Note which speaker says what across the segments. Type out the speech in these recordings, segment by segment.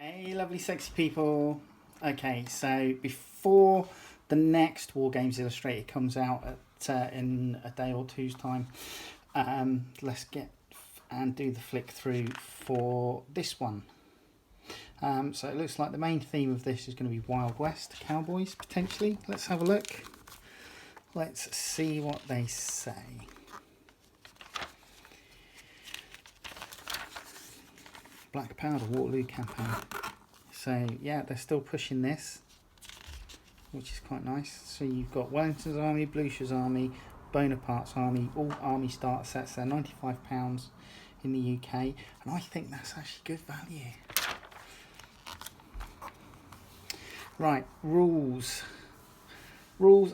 Speaker 1: Hey lovely sexy people. Okay, so before the next Wargames Illustrated comes out in a day or two's time, let's get and do the flick through for this one. So it looks like the main theme of this is going to be Wild West cowboys potentially. Let's have a look. Let's see what they say. Black Powder Waterloo campaign. So yeah, they're still pushing this, which is quite nice. So you've got Wellington's army, Blucher's army, Bonaparte's army, all army starter sets. They're £95 in the UK, and I think that's actually good value. Right, rules,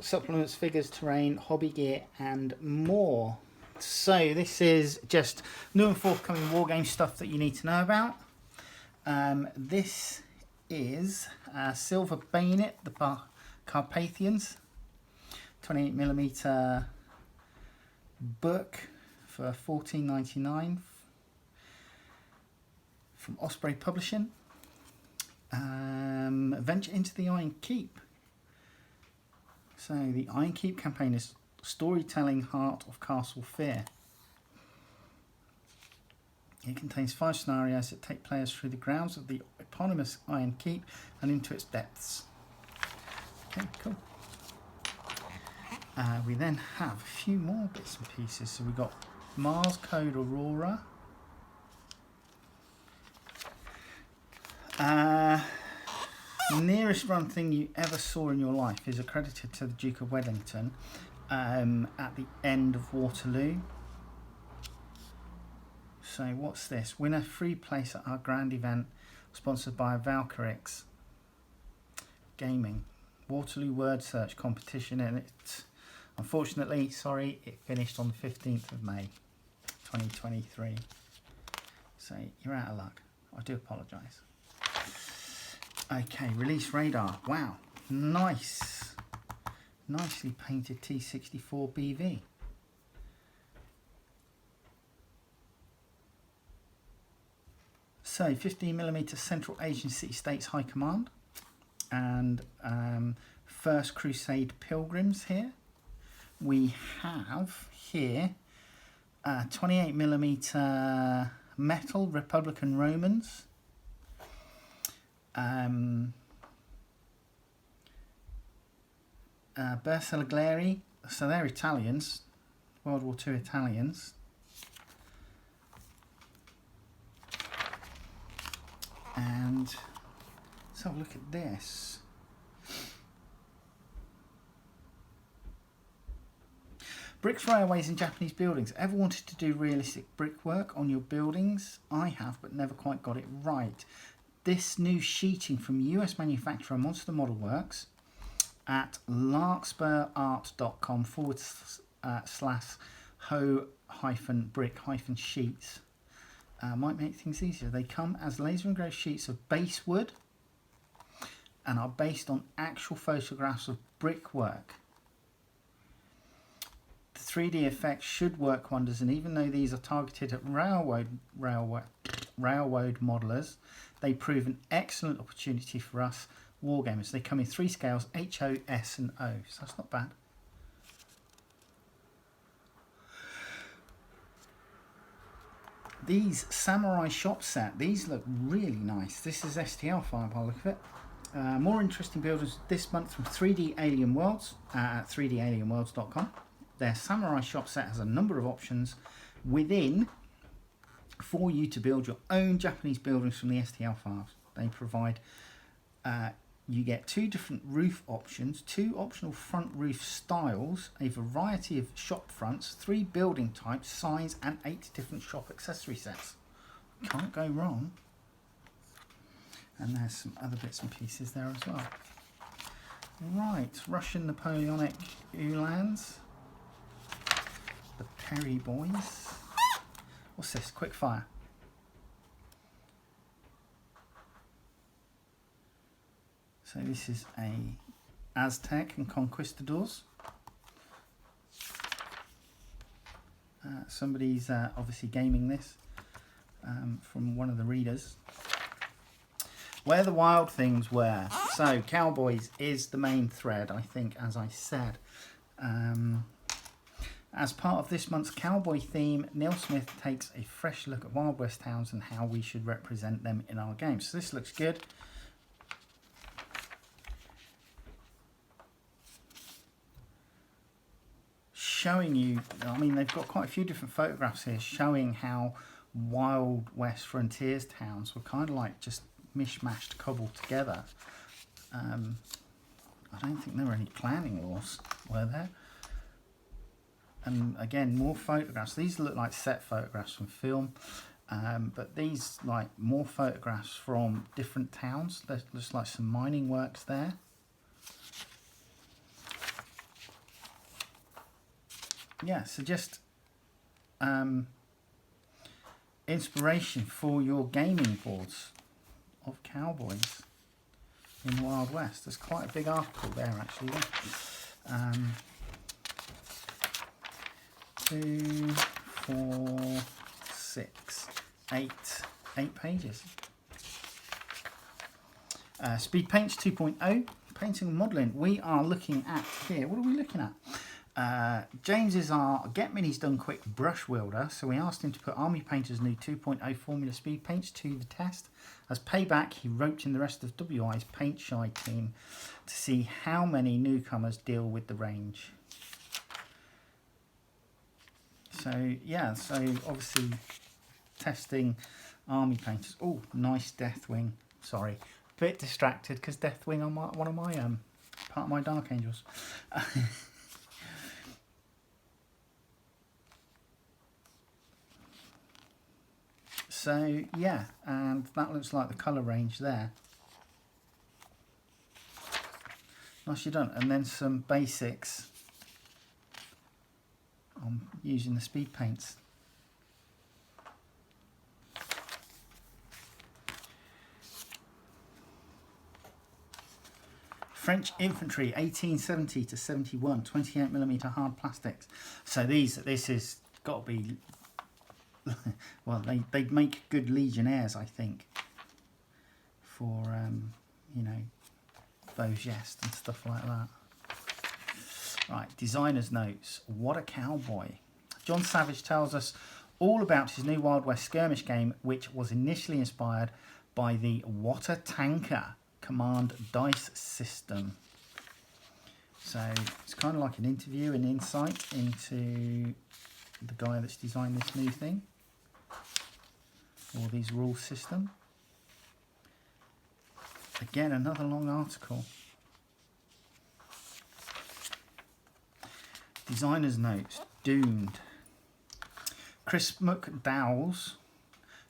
Speaker 1: supplements, figures, terrain, hobby gear, and more. So this is just new and forthcoming Wargame stuff that you need to know about. This is Silver Bayonet, the Carpathians, 28mm book for $14.99 from Osprey Publishing. Venture into the Iron Keep. So the Iron Keep campaign is storytelling heart of Castle Fear. It contains 5 scenarios that take players through the grounds of the eponymous Iron Keep and into its depths. Okay, cool. We then have a few more bits and pieces. So we've got Mars Code Aurora. Nearest run thing you ever saw in your life is accredited to the Duke of Wellington at the end of Waterloo. So what's this? Win a free place at our grand event sponsored by XxxX Gaming. Waterloo word search competition, and it's unfortunately, sorry, it finished on the 15th of May 2023. So you're out of luck. I do apologise. Okay, release radar. Wow, nice. Nicely painted T64 BV. So 15mm Central Asian City-States High Command and First Crusade Pilgrims here. We have here 28mm metal Republican Romans. Bersaglieri, so they're Italians, World War II Italians. And let's have a look at this. Bricks, railways and Japanese buildings. Ever wanted to do realistic brickwork on your buildings? I have, but never quite got it right. This new sheeting from US manufacturer Monster Model Works at larkspur.com/ho-brick-sheets might make things easier. They come as laser engraved sheets of base wood and are based on actual photographs of brickwork. The 3D effects should work wonders, and even though these are targeted at railroad modelers, they prove an excellent opportunity for us Wargamers. They come in 3 scales, H, O, S and O, so that's not bad. These Samurai Shop set, these look really nice. This is STL file by the look of it. More interesting builders this month from 3D Alien Worlds at 3dalienworlds.com. Their Samurai Shop set has a number of options within for you to build your own Japanese buildings from the STL files. They provide, you get 2 different roof options, 2 optional front roof styles, a variety of shop fronts, 3 building types, size and 8 different shop accessory sets. Can't go wrong. And there's some other bits and pieces there as well. Right, Russian Napoleonic Uhlans. The Perry Boys. What's this? Quick fire. So this is a Aztec and Conquistadors. Somebody's obviously gaming this from one of the readers. Where the wild things were. So, cowboys is the main thread, I think, as I said. As part of this month's cowboy theme, Neil Smith takes a fresh look at Wild West towns and how we should represent them in our games. So this looks good. Showing you, I mean, they've got quite a few different photographs here showing how Wild West frontiers towns were kind of like just mishmashed, cobbled together. I don't think there were any planning laws, were there? And again, more photographs. These look like set photographs from film, but these like more photographs from different towns. There's just like some mining works there. Yeah, so just inspiration for your gaming boards of cowboys in the Wild West. There's quite a big article there actually. 2, 4, 6, 8 pages. Speed Paints 2.0, painting and modelling. We are looking at here, what are we looking at? James is our Get Minis Done Quick brush wielder, so we asked him to put Army Painter's new 2.0 formula speed paints to the test. As payback, he roped in the rest of WI's Paint Shy team to see how many newcomers deal with the range. So yeah, so obviously testing Army Painters. Oh, nice Deathwing. Sorry, a bit distracted because Deathwing on one of my part of my Dark Angels. So yeah, and that looks like the colour range there. Nicely done. And then some basics on using the speed paints. French infantry, 1870 to 71, 28mm hard plastics. So this is got to be. Well, they make good legionnaires, I think, for you know, Vosges and stuff like that. Right, designer's notes. What a cowboy! John Savage tells us all about his new Wild West skirmish game, which was initially inspired by the What a Tanker command dice system. So it's kind of like an interview and insight into the guy that's designed this new thing, or these rule system. Again, another long article. Designer's notes. Doomed. Chris McDowell's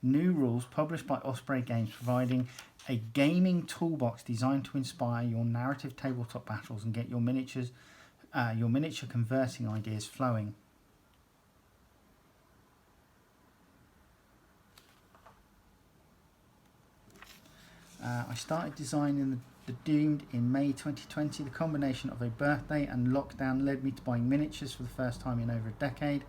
Speaker 1: new rules published by Osprey Games, providing a gaming toolbox designed to inspire your narrative tabletop battles and get your miniature converting ideas flowing. I started designing the Doomed in May 2020. The combination of a birthday and lockdown led me to buying miniatures for the first time in over a decade.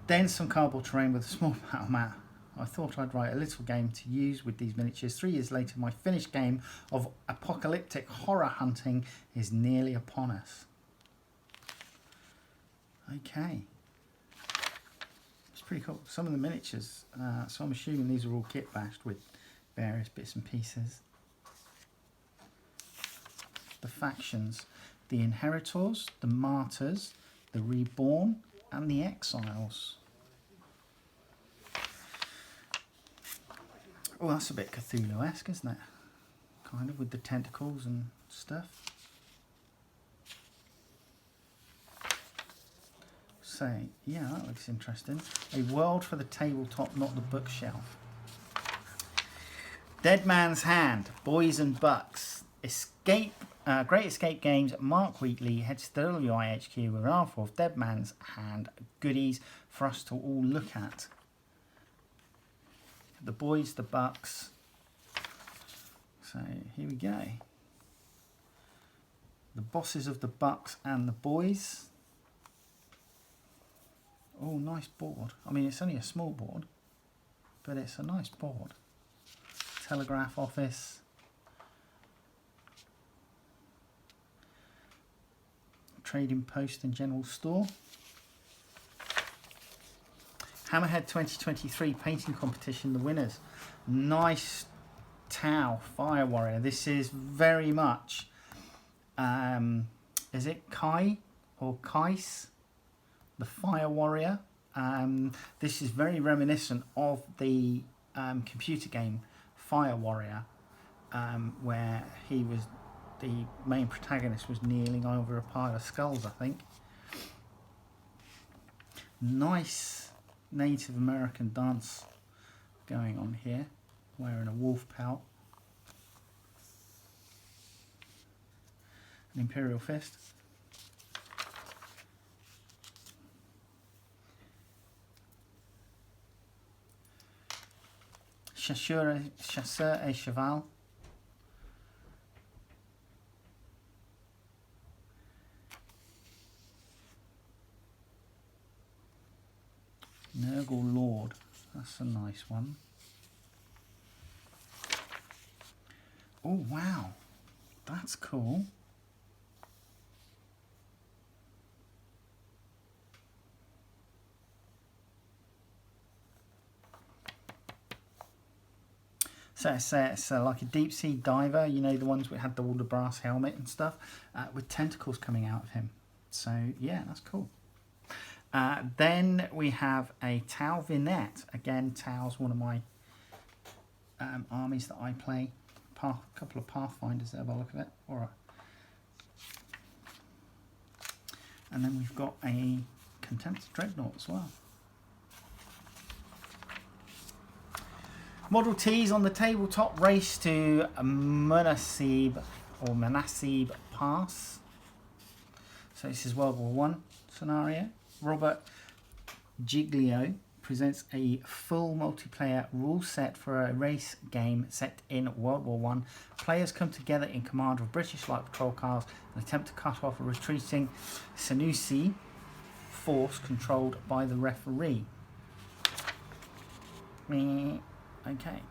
Speaker 1: Then some cardboard terrain with a small battle mat. I thought I'd write a little game to use with these miniatures. 3 years later, my finished game of apocalyptic horror hunting is nearly upon us. Okay. It's pretty cool. Some of the miniatures, so I'm assuming these are all kit bashed with various bits and pieces. The factions, the Inheritors, the Martyrs, the Reborn, and the Exiles. Oh, that's a bit Cthulhu-esque, isn't it? Kind of, with the tentacles and stuff. So, yeah, that looks interesting. A world for the tabletop, not the bookshelf. Dead Man's Hand, Boys and Bucks. Great Escape Games, Mark Wheatley heads to WIHQ with an armful of Dead Man's Hand goodies for us to all look at. The Boys, the Bucks. So here we go. The bosses of the Bucks and the Boys. Oh, nice board. I mean, it's only a small board, but it's a nice board. telegraph office. Trading post and general store. Hammerhead 2023 painting competition, the winners. Nice Tau Fire Warrior. This is very much, is it Kai or Kais? The Fire Warrior. This is very reminiscent of the computer game Fire Warrior, where he was, the main protagonist was kneeling over a pile of skulls, I think. Nice Native American dance going on here, wearing a wolf pelt. An Imperial Fist. Chasseur et Cheval. Nurgle Lord, that's a nice one. Oh wow, that's cool. So it's like a deep sea diver, you know, the ones that had all the brass helmet and stuff, with tentacles coming out of him. So yeah, that's cool. Then we have a Tau Vignette. Again, Tau's one of my armies that I play. A couple of Pathfinders there by the look of it. And then we've got a Contempt Dreadnought as well. Model T's on the tabletop. Race to Munassib Pass. So this is World War I scenario. Robert Giglio presents a full multiplayer rule set for a race game set in World War I. Players come together in command of British light patrol cars and attempt to cut off a retreating Senussi force controlled by the referee. Okay.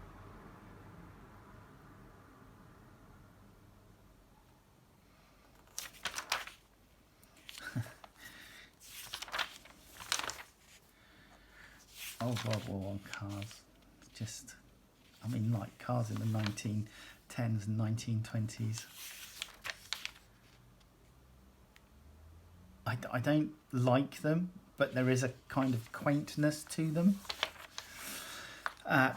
Speaker 1: Old World War I cars. Just, I mean, like cars in the 1910s and 1920s. I don't like them, but there is a kind of quaintness to them.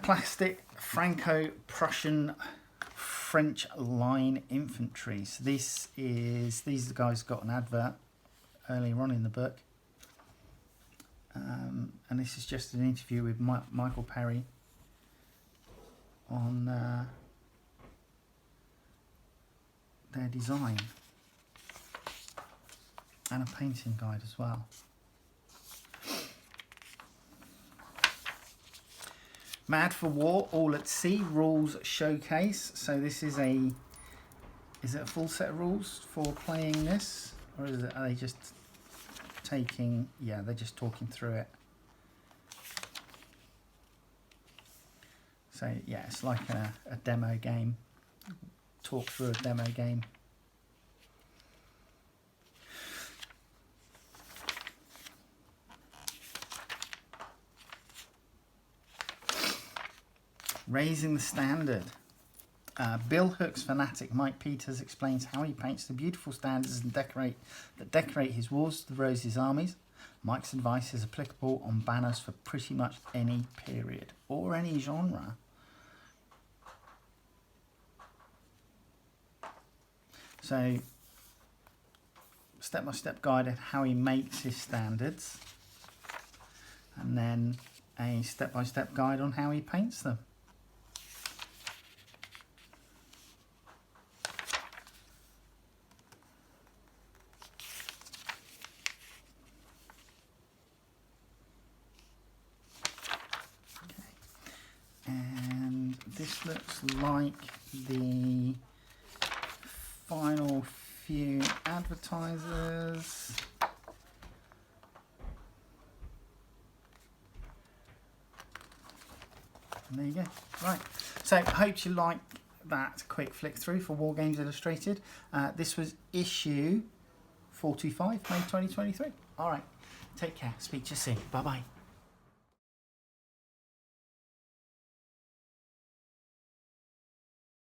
Speaker 1: Plastic Franco-Prussian French line infantry. So these are the guys got an advert earlier on in the book. And this is just an interview with Michael Perry on their design. And a painting guide as well. Mad for War, All at Sea, rules showcase. So this is it a full set of rules for playing this? Or are they just taking, yeah, they're just talking through it. So yeah, it's like a demo game. Talk through a demo game. Raising the standard. Bill Hook's fanatic Mike Peters explains how he paints the beautiful standards and decorate his Wars of the Roses armies. Mike's advice is applicable on banners for pretty much any period or any genre. So, step-by-step guide of how he makes his standards, and then a step-by-step guide on how he paints them. This looks like the final few advertisers. And there you go. Right. So I hope you like that quick flick through for Wargames Illustrated. This was issue 425, May 2023. All right. Take care. Speak to you soon. Bye-bye.